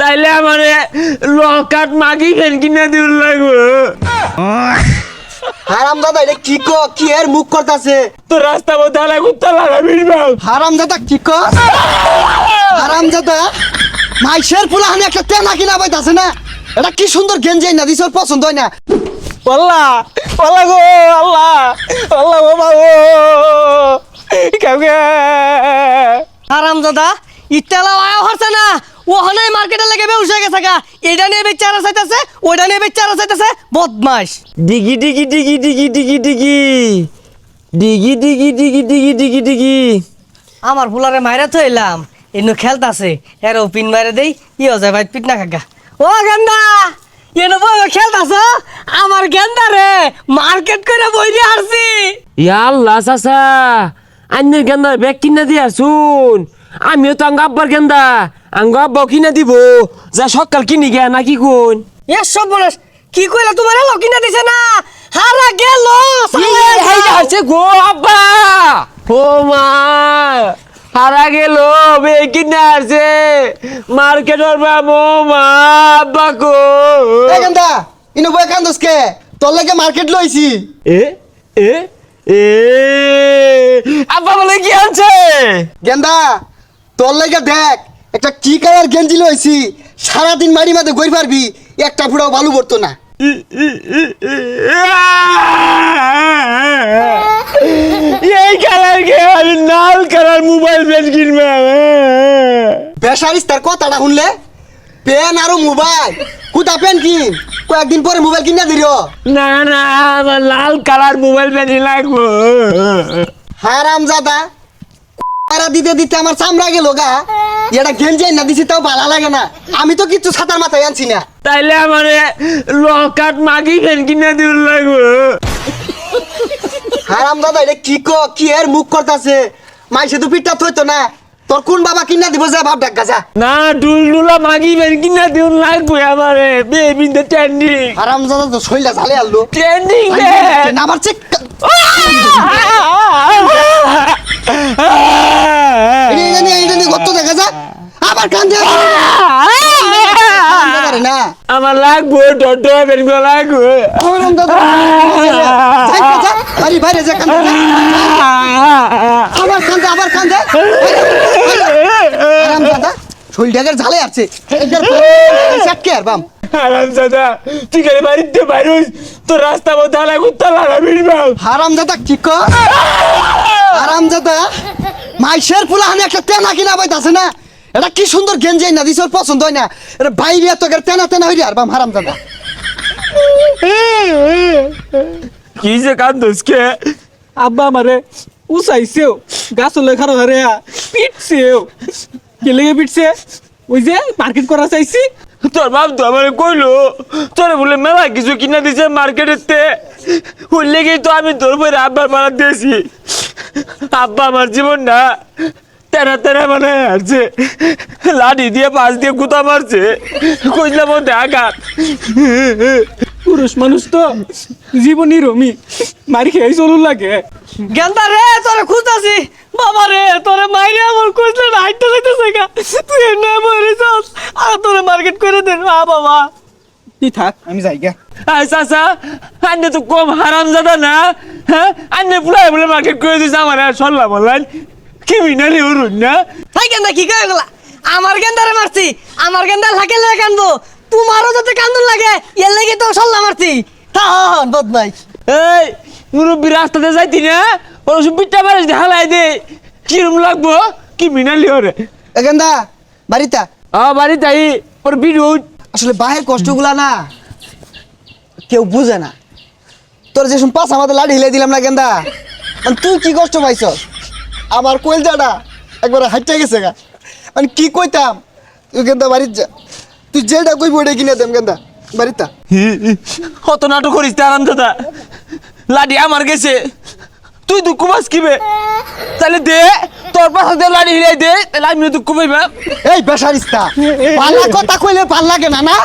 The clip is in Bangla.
তাইলে আমারে লকাট মাগি ফেন কিনা দিন লাগবো। হারামজাদা এটা কি এর মুখ করতাছে? তো রাস্তা মধ্যে হালাই কুত্তা লাগাবি বাল। হারামজাদা কি কর? হারামজাদা মাইশের ফুলাহানি একটা তেনা কিনা পাইতাছে না। এটা কি সুন্দর গেঞ্জি না দিছর পছন্দ হয় না। আল্লাহ আল্লাহ গো আল্লাহ আল্লাহ গো বাবু কাউকে হারামজাদা ইটালা আয়া হচ্ছে না ও হনাই মার্কেটে লেগে বেউসে গেছে গা। এটা নিয়ে বেচারা চাইতেছে ওইটা নিয়ে বেচারা চাইতেছে বদমাশ। ডিগি ডিগি ডিগি ডিগি ডিগি ডিগি ডিগি ডিগি ডিগি ডিগি ডিগি ডিগি আমার ফুলারে মাইরা থইলাম এনু খেলতাছে এর পিন মাইরে দেই ই হয়ে যায় ভাই পিট না কাকা। ও গেন্দা এনু বই খেলতাছ আমার গেন্দা রে মার্কেট করে বই দিয়ে আসছি। ইয়া আল্লাহ চাচা আন্নের গেন্দার ব্যাগ কিনা দিয়া শুন আমিও তো আঙ্গ আব্বার গেন্দা আঙ্গ আব্বাও কিনা দিব যা সকাল কিনি গিয়া নাকি কোন এ সব বলে কি কইলা তোমার এলো কিনা দিছে না হারা গেল আছে গো আব্বা ও মা হারা গেল বে কিনা আছে মার্কেটের বাবু মা আব্বা কো এ গেন্দা ইনো বই কান্দস কে? তোর লাগে মার্কেট লইছি। এ এ এ আব্বা বলে কি আনছে গেন্দা তোর লাগে দেখ একটা কি কালার গেঞ্জি লইছি। সারাদিন মাড়ি মাঝে গই পারবি একটা ফুটাও বালু পড়তো না। এই কালার কে আমি লাল কালার মোবাইল পেন কিনবে বেসারিস তার কথাটা শুনলে পেন আর মোবাইল কুতা পেন কিন কয়েকদিন পরে মোবাইল কিনা দিল। না না আমার লাল কালার মোবাইল পেন লাগবো হারামজাদা দিতে দিতে আমার চামড়া গেল গা। এটা গেঞ্জি না দিছি তাও ভালো লাগে না। আমি তো কিছু ছাতার মাথায় আনছি না। তাইলে আমার লকাট মাগি ফেন কিনা দিন লাগবো হারামজাদা এটা কি এর মুখ করতাছে? মাইসে তো পিঠটা থইতো না। তোর কোন বাবা কিনা দিব যা বাপ ডাক গাছা। না ডুলডুলা মাগি ফেন কিনা দিন লাগবো আমারে বেবি দ্য ট্রেন্ডিং হারামজাদা তো শৈলা ঝালে আনলো ট্রেন্ডিং আমার চেক কত দেখা যা আবার কান্দে না। আমার লাগবো ডট বেরগুলো লাগবো বাড়ি বাইরে যা কান্দে আবার কান্দে হারামজাদা শৈলটাকের ঝালে আছে চাটকে আর বাম। হারামজাদা তুই খালি বাড়িতে বাইরুস তো রাস্তা মধ্যে হালাই কুত্তা লাগাবি বাল হারামজাদা কি কর? হারামজাদা মাইশের ফুলাহানি একটা তেনা কিনা পাইতাছে না। এটা কি সুন্দর গেঞ্জি না দিছর পছন্দ হয় না। এটা বাইরে তো তেনা তেনা হইরে আর বাম হারামজাদা। কি যে কান্দোস কে আব্বা আমারে উসাইছেও গাছ লেখার ধরে পিটছেও কে লেগে পিটছে ওই যে মার্কেট করা চাইছি তোর বাপ তো আমার কইলো তোর বলে মেলা কিছু কিনা দিছে মার্কেটেতে ওই লেগেই তো আমি তোর বই আব্বার মারা দিয়েছি। আব্বা আমার জীবন না তেরা তেরা মানে আছে লাঠি দিয়ে পাশ দিয়ে গুতা মারছে কইলাম মধ্যে আঘাত। পুরুষ মানুষ তো জীবনই রমি মারি খেয়ে চলুন লাগে। গেন্দা রে তোরে খুঁজতাছি বাবা রে তোরে মাইরে আমার কইছে না হাইটটা যাইতেছে গা তুই এনে মরে যাস আর তোরে মার্কেট করে দে না বাবা। তুই থাক আমি যাই গা। আচ্ছা আচ্ছা আন্নে তো কম হারামজাদা না হ্যাঁ আন্নে পুলাই বলে মার্কেট করে দিছে আমার আর সরলাম বললেন ক্রিমিনালি অরুণ না। তাই গেন্দা কি কই গলা আমার গেন্দারে মারছি আমার গেন্দা লাগে লাগে কান্দবো তোমারও যাতে কান্দন লাগে এর লাগি তো সল্লা মারছি। হ্যাঁ বদমাইশ এই মুরব্বী রাস্তাতে যাইতি না ওর সব পিঠটা মারিস হালাই দে কিরম লাগবো ক্রিমিনালি ওরে এখানদা বাড়িটা বাড়ি তাই ওর বিরুদ্ধ আসলে বাহের কষ্টগুলা না কেউ বুঝে না। তোর যে পাঁচ আমাদের লাড়ি হিলাই দিলাম না গেন্দা মানে তুই কি কষ্ট পাইছ? আমার কইলজাটা একবার হাইটে গেছে গা মানে কি কইতাম। তুই গেন্দা বাড়ির যা তুই যেটা কইবি ওটা কিনে দেম গেন্দা বাড়িটা। কত নাটক করিস আরামদাদা লাডি আমার গেছে তুই দুঃখ পাস কিবে তাহলে দে তোর পাশে লাডি হিলাই দে তাহলে আমি দুঃখ পাইবা। এই বেসারিস্তা পাল্লা কথা কইলে ভাল লাগে না না।